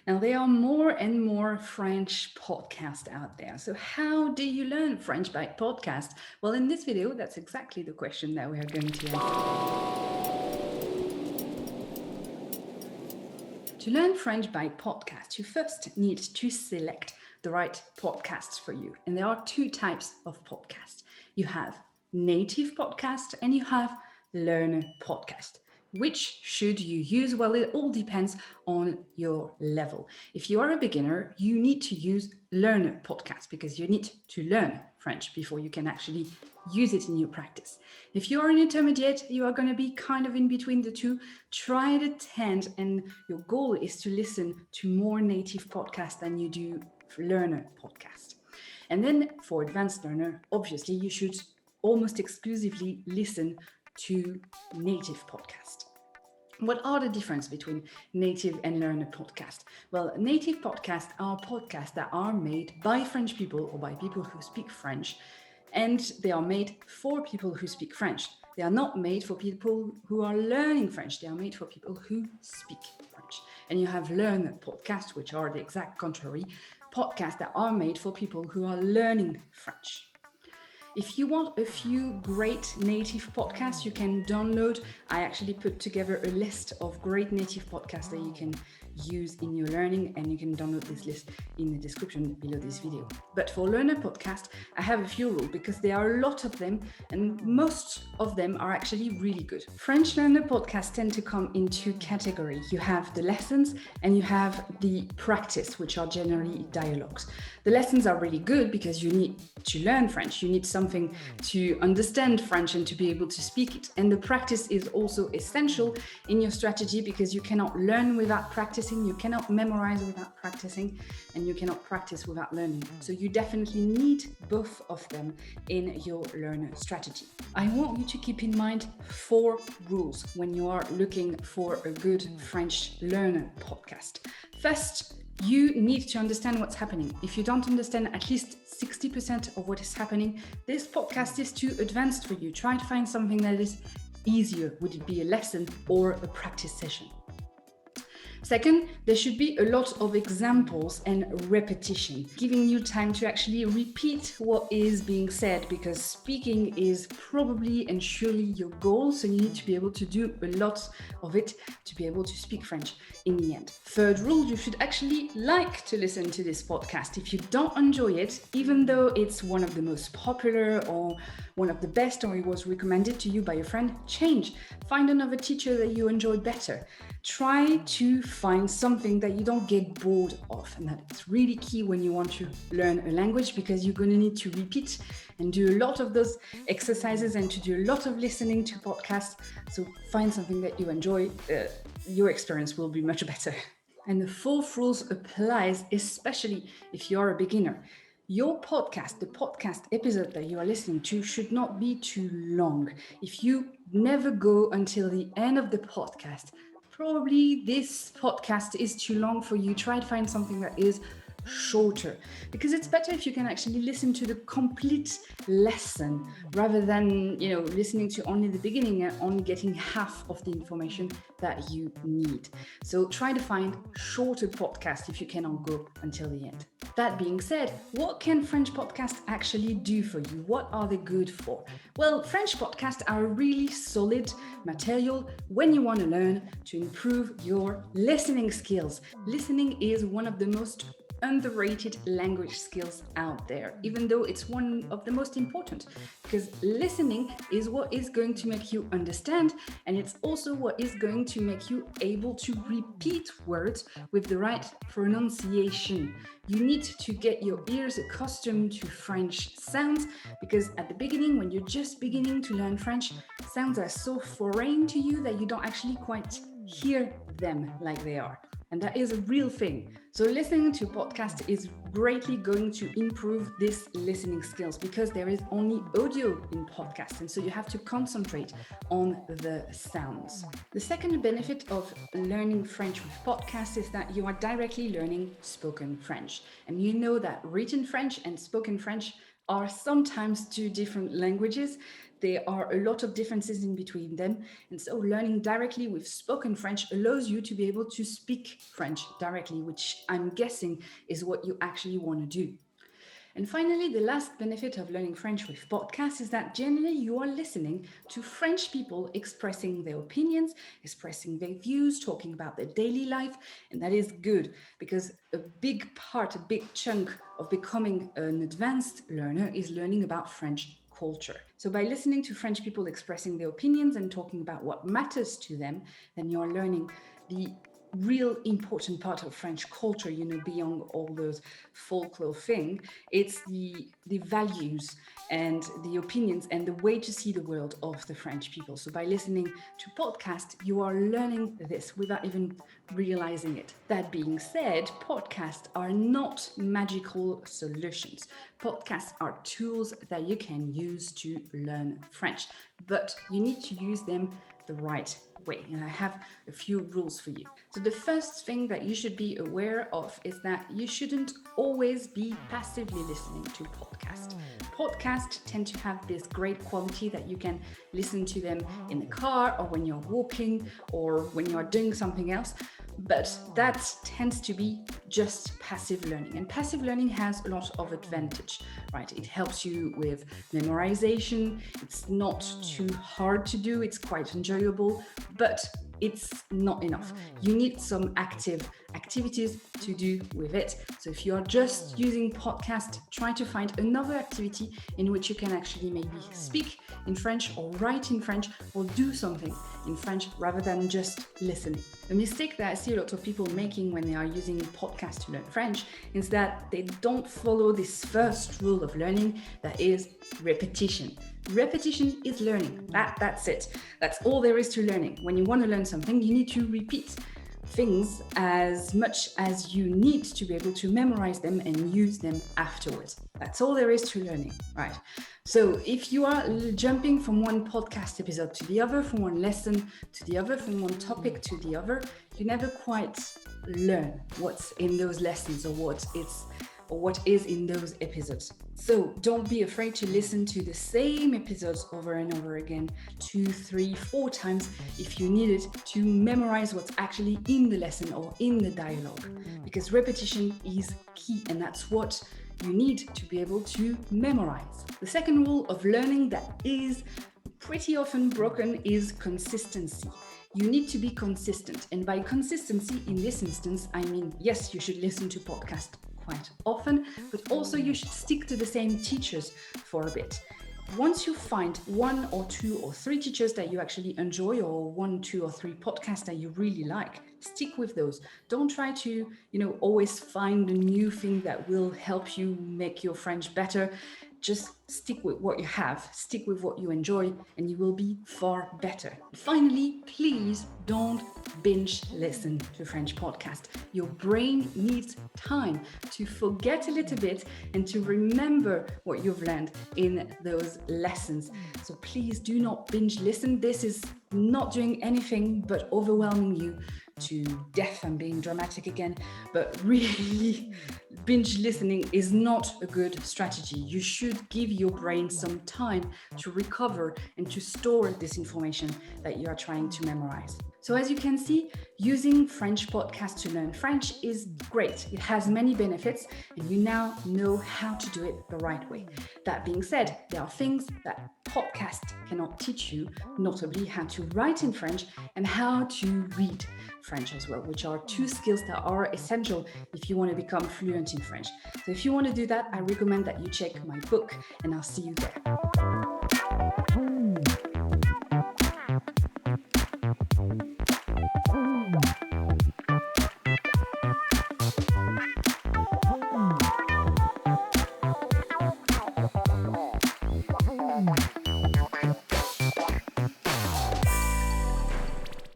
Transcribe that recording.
Now, there are more and more French podcasts out there. So, how do you learn French by podcast? Well, in this video, that's exactly the question that we are going to answer. To learn French by podcast, you first need to select the right podcasts for you. And there are two types of podcasts. You have native podcast and you have learner podcast. Which should you use? Well, it all depends on your level. If you are a beginner, you need to use learner podcast because you need to learn French before you can actually use it in your practice. If you are an intermediate, you are going to be kind of in between the two. Try it at 10, and your goal is to listen to more native podcasts than you do learner podcast. And then for advanced learner, obviously you should almost exclusively listen to native podcast. What are the difference between native and learner podcast? Well, native podcasts are podcasts that are made by French people or by people who speak French, and they are made for people who speak French. They are not made for people who are learning French. They are made for people who speak French. And you have learner podcasts, which are the exact contrary, podcasts that are made for people who are learning French. If you want a few great native podcasts, you can download. I actually put together a list of great native podcasts that you can use in your learning, and you can download this list in the description below this video. But for learner podcast, I have a few rules because there are a lot of them and most of them are actually really good. French learner podcasts tend to come in two categories. You have the lessons and you have the practice, which are generally dialogues. The lessons are really good because you need to learn French. You need something to understand French and to be able to speak it. And the practice is also essential in your strategy because you cannot learn without practicing, you cannot memorize without practicing, and you cannot practice without learning. So you definitely need both of them in your learner strategy. I want you to keep in mind 4 rules when you are looking for a good French learner podcast. First, you need to understand what's happening. If you don't understand at least 60% of what is happening, this podcast is too advanced for you. Try to find something that is easier. Would it be a lesson or a practice session? Second, there should be a lot of examples and repetition, giving you time to actually repeat what is being said, because speaking is probably and surely your goal. So you need to be able to do a lot of it to be able to speak French in the end. Third rule, you should actually like to listen to this podcast. If you don't enjoy it, even though it's one of the most popular or one of the best, or it was recommended to you by a friend, change. Find another teacher that you enjoy better. Try to find something that you don't get bored of. And that's really key when you want to learn a language, because you're going to need to repeat and do a lot of those exercises and to do a lot of listening to podcasts. So find something that you enjoy. Your experience will be much better. And the 4th rule applies especially if you're a beginner. Your podcast, the podcast episode that you are listening to, should not be too long. If you never go until the end of the podcast, probably this podcast is too long for you. Try to find something that is shorter, because it's better if you can actually listen to the complete lesson rather than listening to only the beginning and only getting half of the information that you need. So try to find shorter podcasts if you cannot go until the end. That being said, what can French podcasts actually do for you? What are they good for? Well, French podcasts are really solid material when you want to learn to improve your listening skills. Listening is one of the most underrated language skills out there, even though it's one of the most important, because listening is what is going to make you understand, and it's also what is going to make you able to repeat words with the right pronunciation. You need to get your ears accustomed to French sounds, because at the beginning, when you're just beginning to learn French, sounds are so foreign to you that you don't actually quite hear them like they are. And that is a real thing. So listening to podcasts is greatly going to improve this listening skills, because there is only audio in podcasts. And so you have to concentrate on the sounds. The second benefit of learning French with podcasts is that you are directly learning spoken French. And you know that written French and spoken French are sometimes two different languages. There are a lot of differences in between them. And so learning directly with spoken French allows you to be able to speak French directly, which I'm guessing is what you actually want to do. And finally, the last benefit of learning French with podcasts is that generally you are listening to French people expressing their opinions, expressing their views, talking about their daily life. And that is good because a big chunk of becoming an advanced learner is learning about French culture. So by listening to French people expressing their opinions and talking about what matters to them, then you're learning the real important part of French culture, beyond all those folklore thing. It's the values and the opinions and the way to see the world of the French people. So by listening to podcasts, you are learning this without even realizing it. That being said, podcasts are not magical solutions. Podcasts are tools that you can use to learn French, but you need to use them the right way. And I have a few rules for you. So the first thing that you should be aware of is that you shouldn't always be passively listening to podcasts. Podcasts tend to have this great quality that you can listen to them in the car or when you're walking or when you're doing something else. But that tends to be just passive learning. And passive learning has a lot of advantage, right? It helps you with memorization. It's not too hard to do. It's quite enjoyable, but it's not enough. You need some activities to do with it. So if you're just using podcast, try to find another activity in which you can actually maybe speak in French or write in French or do something in French rather than just listening. A mistake that I see a lot of people making when they are using podcasts to learn French is that they don't follow this first rule of learning, that is repetition. Repetition is learning. That's it. That's all there is to learning. When you want to learn something, you need to repeat things as much as you need to be able to memorize them and use them afterwards. That's all there is to learning, right? So if you are jumping from one podcast episode to the other, from one lesson to the other, from one topic to the other, you never quite learn what's in those lessons or what is in those episodes. So don't be afraid to listen to the same episodes over and over again, 2, 3, 4 times if you need it, to memorize what's actually in the lesson or in the dialogue, because repetition is key, and that's what you need to be able to memorize. The second rule of learning that is pretty often broken is consistency. You need to be consistent. And by consistency in this instance, I mean, yes, you should listen to podcasts quite often, but also you should stick to the same teachers for a bit. Once you find 1 or 2 or 3 teachers that you actually enjoy, or 1, 2 or 3 podcasts that you really like, stick with those. Don't try to, always find a new thing that will help you make your French better. Just stick with what you have, stick with what you enjoy, and you will be far better. Finally, please don't binge listen to French podcasts. Your brain needs time to forget a little bit and to remember what you've learned in those lessons. So please do not binge listen. This is not doing anything but overwhelming you to death. I'm being dramatic again, but really binge listening is not a good strategy. You should give your brain some time to recover and to store this information that you are trying to memorize. So as you can see, using French podcasts to learn French is great. It has many benefits, and you now know how to do it the right way. That being said, there are things that podcasts cannot teach you, notably how to write in French and how to read French as well, which are 2 skills that are essential if you want to become fluent in French. So if you want to do that, I recommend that you check my book, and I'll see you there.